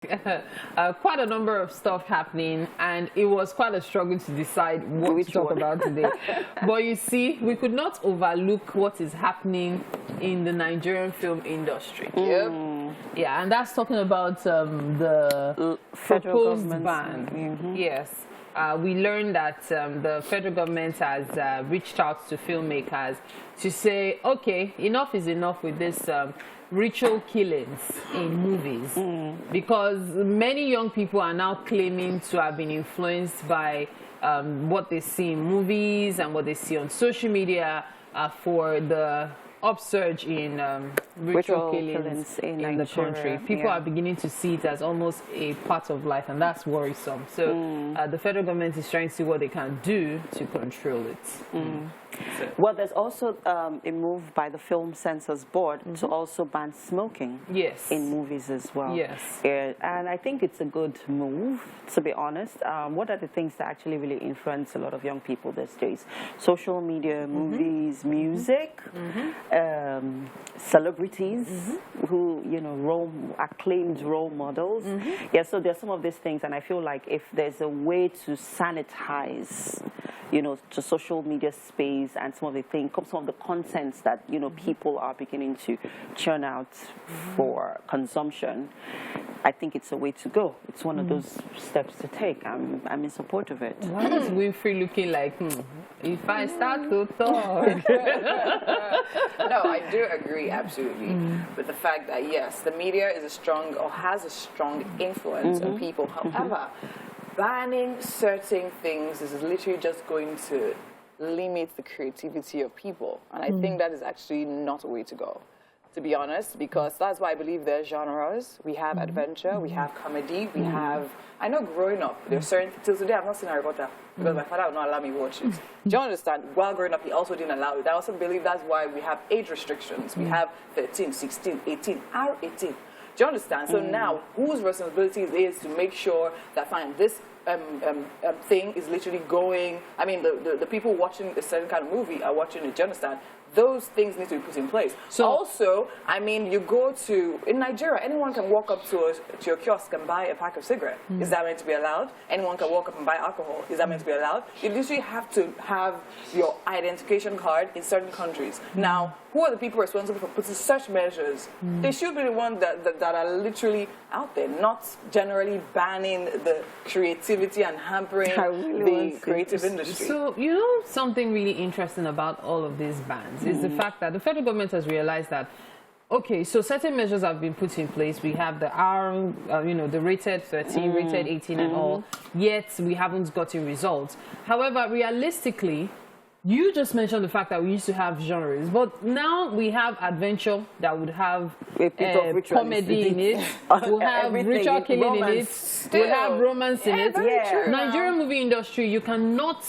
Quite a number of stuff happening, and it was quite a struggle to decide what to talk about today. But you see, we could not overlook what is happening in the Nigerian film industry. Yeah, and that's talking about the proposed ban. Yes. We learned that the federal government has reached out to filmmakers to say, okay, enough is enough with this ritual killings in movies, because many young people are now claiming to have been influenced by what they see in movies and what they see on social media for the upsurge in ritual killings in the country. People are beginning to see it as almost a part of life, and that's worrisome. So the federal government is trying to see what they can do to control it. So. Well, there's also a move by the Film Censors Board to also ban smoking in movies as well. And I think it's a good move, to be honest. What are the things that actually really influence a lot of young people these days? Social media, movies, music, celebrities who, you know, acclaimed role models. Yeah, so there's some of these things, and I feel like if there's a way to sanitize, you know, to social media space and some of the things, some of the contents that, you know, people are beginning to churn out for consumption, I think it's a way to go. It's one of those steps to take. I'm in support of it. Why is Winfrey looking like, if I start to talk? No, I do agree absolutely with the fact that, yes, the media is a strong, or has a strong influence on people. However, banning certain things is literally just going to limit the creativity of people. And I think that is actually not a way to go, to be honest, because that's why I believe there are genres. We have adventure, we have comedy, we have... I know growing up, there's certain... Till today, I've not seen Harry Potter because my father would not allow me to watch it. Do you understand? While growing up, he also didn't allow it. I also believe that's why we have age restrictions. We have 13, 16, 18, R18. Do you understand? So now, whose responsibility it is to make sure that, fine, this thing is literally going... I mean, the people watching a certain kind of movie are watching it, do you understand? Those things need to be put in place. So also, I mean, you go to, in Nigeria, anyone can walk up to your kiosk and buy a pack of cigarettes. Is that meant to be allowed? Anyone can walk up and buy alcohol. Is that meant to be allowed? You literally have to have your identification card in certain countries. Now, who are the people responsible for putting such measures? They should be the ones that are literally out there, not generally banning the creativity and hampering the creative industry. So, you know, something really interesting about all of these bans is the fact that the federal government has realized that, okay, so certain measures have been put in place. We have the you know, the rated 13, rated 18 and all, yet we haven't gotten results. However, realistically, you just mentioned the fact that we used to have genres, but now we have adventure that would have comedy in it, we'll have ritual killing in it, we'll have romance in it. Nigerian movie industry, you cannot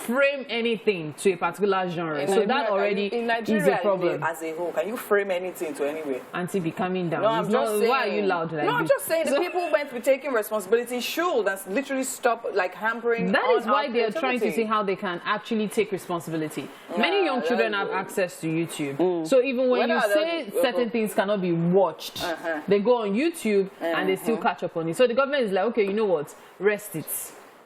frame anything to a particular genre, so that already is a problem. As a whole, can you frame anything to anywhere? Auntie, be coming down. No, I'm just saying, why are you loud like this? No, I'm just saying the people meant to be taking responsibility should literally stop like hampering. That is why they are trying to see how they can actually take responsibility. Many young children have access to YouTube, so even when you say certain things cannot be watched, they go on YouTube and they still catch up on it. So the government is like, okay, you know what, rest it.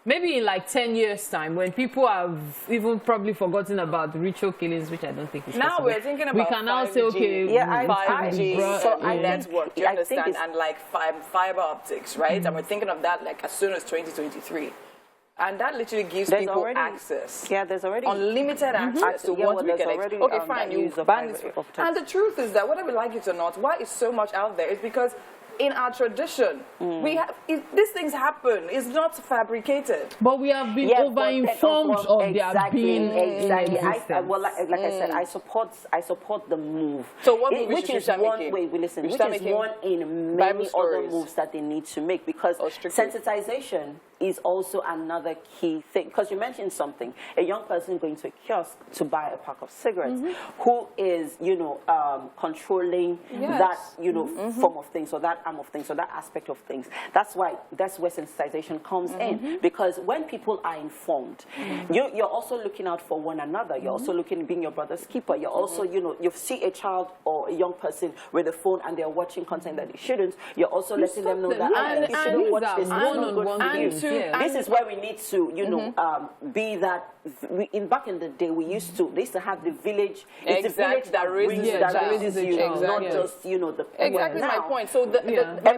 Maybe in like 10 years' time, when people have even probably forgotten about ritual killings, which I don't think is now possible. We're thinking about we can 5G. Now say, okay, 5G, so network, you understand, and like fiber optics, right? And we're thinking of that like as soon as 2023. And that literally gives people access. Yeah, there's already unlimited access to what we can expect. Okay, fine, you ban this. And the truth is that whether we like it or not, why is so much out there is because in our tradition, we have these things happen. It's not fabricated. But we have been over-informed of their being well, like I said, I support the move. So what move which is one way we listen, which is one in many other moves that they need to make, because sensitization is also another key thing, because you mentioned something. A young person going to a kiosk to buy a pack of cigarettes, who is, you know, controlling that, you know, form of things, or that arm of things, or that aspect of things. That's where sensitization comes in, because when people are informed, you're also looking out for one another. You're also looking, being your brother's keeper. You're also, you know, you see a child or a young person with a phone and they're watching content that they shouldn't. You're also letting them know that you shouldn't watch this. It's not good for you. This is where we need to, you know, be that. Back in the day, they used to have the village. It's the village that raises you, not just, you know, the. Exactly my point. So the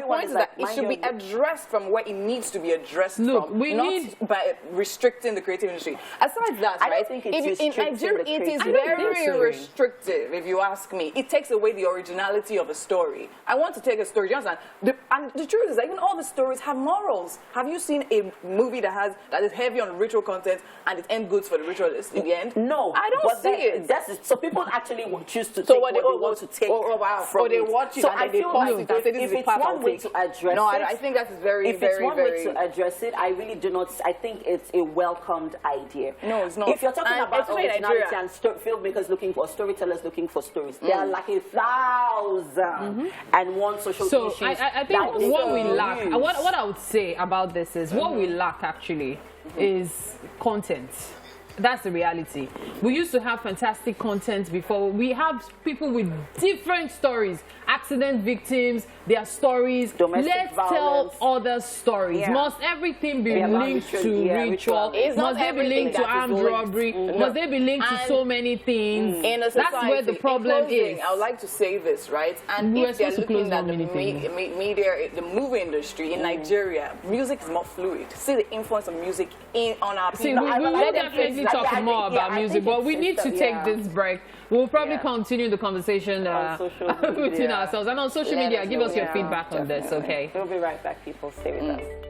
point is that it should be addressed from where it needs to be addressed from, not by restricting the creative industry. Aside that, right? In Nigeria, it is very restrictive. If you ask me, it takes away the originality of a story. I want to take a story, you understand? And the truth is that even all the stories have morals. Have you seen a movie that is heavy on ritual content and it ends good for the ritualist in the end? No, I don't see it. So people actually choose to take what they want to take from they watch it, so and I they feel pause like it. if it's one way to address it, I think that is very, if it's one way to address it, I really do not. I think it's a welcomed idea. No, it's not. If you're talking about originality and filmmakers looking for storytellers looking for stories, there are like 1,000 and one social issues. So I think what we lack, what I would say about this is what we lack actually is content. That's the reality. We used to have fantastic content before. We have people with different stories, accident victims, their stories. Domestic violence. Tell other stories. Yeah. Must everything be linked to ritual? Must they be linked to armed robbery? Must they be linked to so many things? In a society, that's where the problem is. I would like to say this, right? And if they're looking at the media, the movie industry in Nigeria, music is more fluid. See the influence of music on our people. See, we will definitely talk more about music, but we need to take this break. We'll probably continue the conversation between ourselves and on social media. Give us your feedback on this, okay? We'll be right back, people. Stay with us.